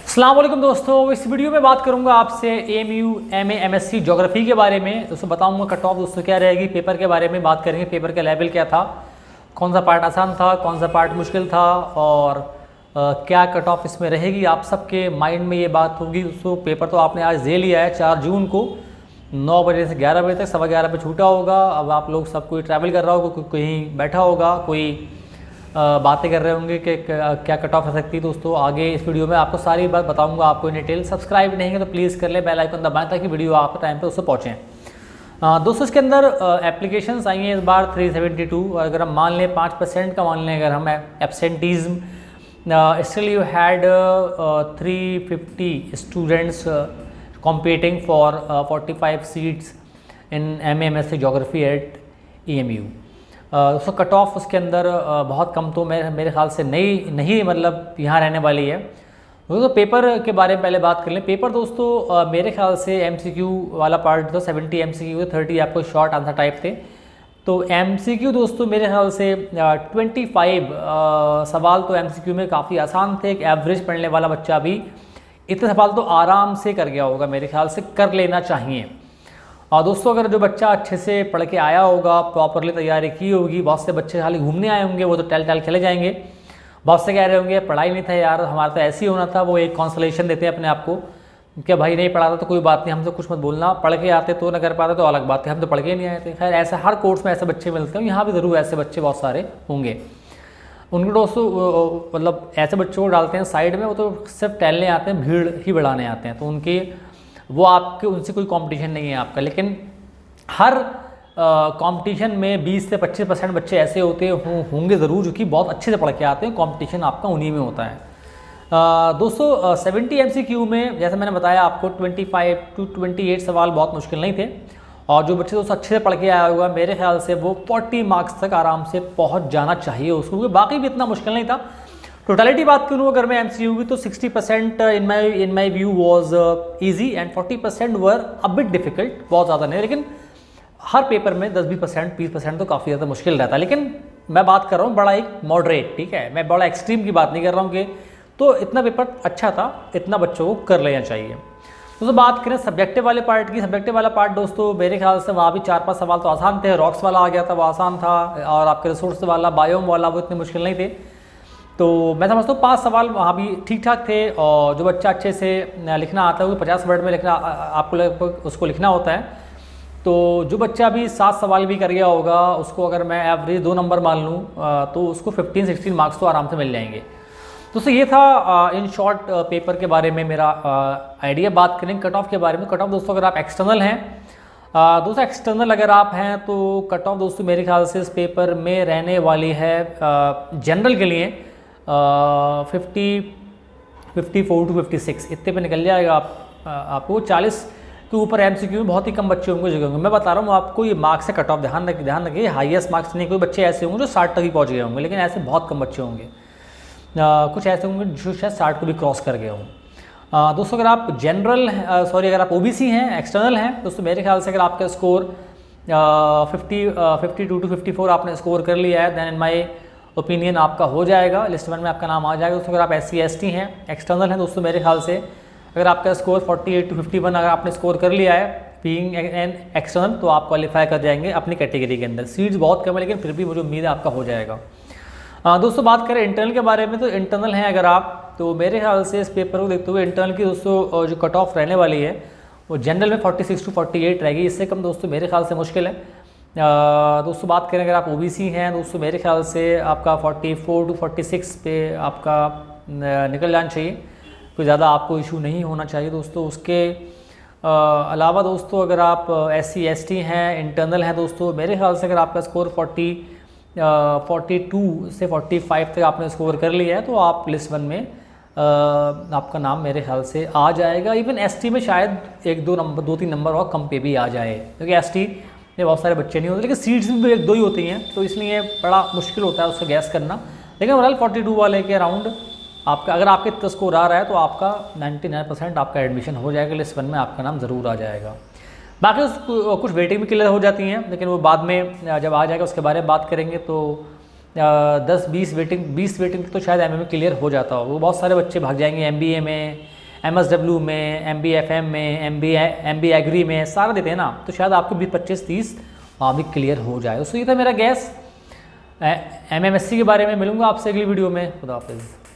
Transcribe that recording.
अस्सलाम वालेकुम दोस्तों, इस वीडियो में बात करूंगा आपसे AMU MA MSc ज्योग्राफी के बारे में। दोस्तों बताऊंगा कट ऑफ दोस्तों क्या रहेगी, पेपर के बारे में बात करेंगे, पेपर का लेवल क्या था, कौन सा पार्ट आसान था, कौन सा पार्ट मुश्किल था और क्या कट ऑफ इसमें रहेगी। आप सबके माइंड में ये बात होगी। दोस्तों पेपर तो आपने आज दे लिया है 4 जून को 9 बजे से 11 बजे तक, 11:15 पे छूटा होगा। अब आप लोग सब कोई ट्रैवल कर रहा होगा, कोई कहीं बैठा होगा, कोई बातें कर रहे होंगे कि क्या कट ऑफ हो सकती है। दोस्तों आगे इस वीडियो में आपको सारी बात बताऊंगा, आपको इन डिटेल। सब्सक्राइब नहीं है तो प्लीज़ कर ले, बेल आइकन दबाएं ताकि वीडियो आप टाइम पे उससे पहुँचें। दोस्तों इसके अंदर एप्लीकेशंस आई हैं इस बार 372। अगर हम मान लें 5% का मान लें, अगर हम absenteeism still you had 350 students competing for 45 seats in MA MSc geography at AMU। So cut off उसके अंदर बहुत कम तो मेरे ख्याल से नहीं मतलब यहाँ रहने वाली है। दोस्तों पेपर के बारे में पहले बात कर लें। पेपर दोस्तों मेरे ख्याल से MCQ वाला पार्ट था, 70 MCQ, 30 आपको शॉर्ट आंसर टाइप थे। तो MCQ दोस्तों मेरे ख्याल से 25 सवाल तो MCQ में काफ़ी आसान थे। एक एवरेज पढ़ने वाला बच्चा भी इतने सवाल तो आराम से कर गया होगा, मेरे ख्याल से कर लेना चाहिए। और दोस्तों अगर जो बच्चा अच्छे से पढ़ के आया होगा, प्रॉपरली तैयारी की होगी, बहुत से बच्चे खाली घूमने आए होंगे, वो तो टैल चले जाएंगे। बहुत से कह रहे होंगे पढ़ाई नहीं था यार, हमारा तो ऐसे ही होना था। वो एक कॉन्सलेशन देते हैं अपने आप को कि भाई नहीं पढ़ा था तो कोई बात नहीं, हमसे कुछ मत बोलना, पढ़ के आते तो ना कर पाते तो अलग बात है, हम तो पढ़ के नहीं आए थे। खैर ऐसा हर कोर्स में ऐसे बच्चे मिलते हैं, यहाँ भी ज़रूर ऐसे बच्चे बहुत सारे होंगे। उनको दोस्तों मतलब ऐसे बच्चों को डालते हैं साइड में, वो तो सिर्फ टहलने आते हैं, भीड़ ही बढ़ाने आते हैं। तो उनके वो आपके उनसे कोई कंपटीशन नहीं है आपका। लेकिन हर कंपटीशन में 20 से 25% बच्चे ऐसे होते होंगे ज़रूर जो कि बहुत अच्छे से पढ़ के आते हैं। कंपटीशन आपका उन्हीं में होता है। दोस्तों 70 MCQ में जैसे मैंने बताया आपको 25 to 28 सवाल बहुत मुश्किल नहीं थे। और जो बच्चे दोस्तों अच्छे से पढ़ के आया होगा, मेरे ख्याल से वो 40 मार्क्स तक आराम से पहुंच जाना चाहिए उसको, क्योंकि बाकी भी इतना मुश्किल नहीं था। टोटलिटी बात करूँ अगर मैं MCQ की, तो 60% in my view was easy and 40% were a bit difficult, बहुत ज़्यादा नहीं। लेकिन हर पेपर में 10-20%, 20% तो काफ़ी ज़्यादा मुश्किल रहता है। लेकिन मैं बात कर रहा हूँ बड़ा एक मॉडरेट, ठीक है, मैं बड़ा एक्सट्रीम की बात नहीं कर रहा हूँ कि तो इतना पेपर अच्छा था, इतना बच्चों को कर लेना चाहिए। दोस्तों बात करें सब्जेक्टिव वाले पार्ट की, सब्जेक्टिव वाला पार्ट दोस्तों मेरे ख्याल से वहाँ भी 4-5 सवाल तो आसान थे। रॉक्स वाला आ गया था, वो आसान था, और आपके रिसोर्स वाला, बायोम वाला, वो इतने मुश्किल नहीं थे। तो मैं समझता हूँ 5 सवाल वहाँ भी ठीक ठाक थे। और जो बच्चा अच्छे से लिखना आता है वो 50 वर्ड में लिखना आपको लगभग उसको लिखना होता है। तो जो बच्चा भी 7 सवाल भी कर गया होगा, उसको अगर मैं एवरेज 2 नंबर मान लूँ तो उसको 15-16 मार्क्स तो आराम से मिल जाएंगे। दोस्तों ये था इन शॉर्ट पेपर के बारे में मेरा आइडिया। बात करें कट ऑफ के बारे में। कट ऑफ दोस्तों अगर आप एक्सटर्नल हैं, दोस्तों एक्सटर्नल अगर आप हैं तो कट ऑफ दोस्तों मेरे ख्याल से इस पेपर में रहने वाली है जनरल के लिए 54 to 56 इतने पे निकल जाएगा। आपको 40 के ऊपर MCQ में बहुत ही कम बच्चे होंगे जगह होंगे। मैं बता रहा हूँ आपको, ये मार्क्स से कट ऑफ ध्यान रखिए, हाईएस्ट मार्क्स नहीं, कोई बच्चे ऐसे होंगे जो 60 तक ही पहुँच गए होंगे, लेकिन ऐसे बहुत कम बच्चे होंगे। कुछ ऐसे होंगे जो शायद 60 को भी क्रॉस कर गए हों। दोस्तों अगर आप अगर आप OBC हैं, एक्सटर्नल हैं, दोस्तों मेरे ख्याल से अगर आपका स्कोर 52 to 54 आपने स्कोर कर लिया है, देन इन माय ओपिनियन आपका हो जाएगा, लिस्ट 1 में आपका नाम आ जाएगा। दोस्तों अगर आप SC ST हैं, एक्सटर्नल हैं, दोस्तों मेरे ख्याल से अगर आपका स्कोर 48 to 51 अगर आपने स्कोर कर लिया है बीइंग एन एक्सटर्नल, तो आप क्वालिफाई कर जाएंगे अपनी कैटेगरी के अंदर। सीट्स बहुत कम है, लेकिन फिर भी मुझे उम्मीद है आपका हो जाएगा। दोस्तों बात करें इंटरनल के बारे में, तो इंटरनल हैं अगर आप, तो मेरे ख्याल से इस पेपर को देखते हुए इंटरनल की दोस्तों जो कट ऑफ रहने वाली है वो जनरल में 46 to 48 रहेगी। इससे कम दोस्तों मेरे ख्याल से मुश्किल है। दोस्तों बात करें अगर आप OBC हैं, दोस्तों मेरे ख्याल से आपका 44 to 46 पे आपका निकल जाना चाहिए, कोई ज़्यादा आपको इशू नहीं होना चाहिए दोस्तों। उसके अलावा दोस्तों अगर आप SC ST हैं, इंटरनल हैं, दोस्तों मेरे ख्याल से अगर आपका स्कोर 42 से 45 तक आपने स्कोर कर लिया है तो आप लिस्ट 1 में आपका नाम मेरे ख्याल से आ जाएगा। इवन ST में शायद 2-3 नंबर और कम पे भी आ जाए, क्योंकि ST में बहुत सारे बच्चे नहीं होते, लेकिन सीट्स भी 1-2 ही होती हैं, तो इसलिए बड़ा मुश्किल होता है उसको गैस करना। लेकिन ओवरऑल 42 वाले के अराउंड आपका अगर आपके इतना स्कोर आ रहा है तो आपका 99% आपका एडमिशन हो जाएगा, लिस्ट 1 में आपका नाम ज़रूर आ जाएगा। बाकी कुछ वेटिंग भी क्लियर हो जाती हैं, लेकिन वो बाद में जब आ जाएगा उसके बारे में बात करेंगे। तो 10-20 वेटिंग तो शायद एमए में क्लियर हो जाता हो। वो बहुत सारे बच्चे भाग जाएंगे एमबीए में, MSW में, MBFM में, MB एग्री में सारा देते हैं ना, तो शायद आपको भी 25-30 वहाँ भी क्लियर हो जाए। तो ये था मेरा गैस MMSC के बारे में। मिलूंगा आपसे अगली वीडियो में। खुदा हाफिज़।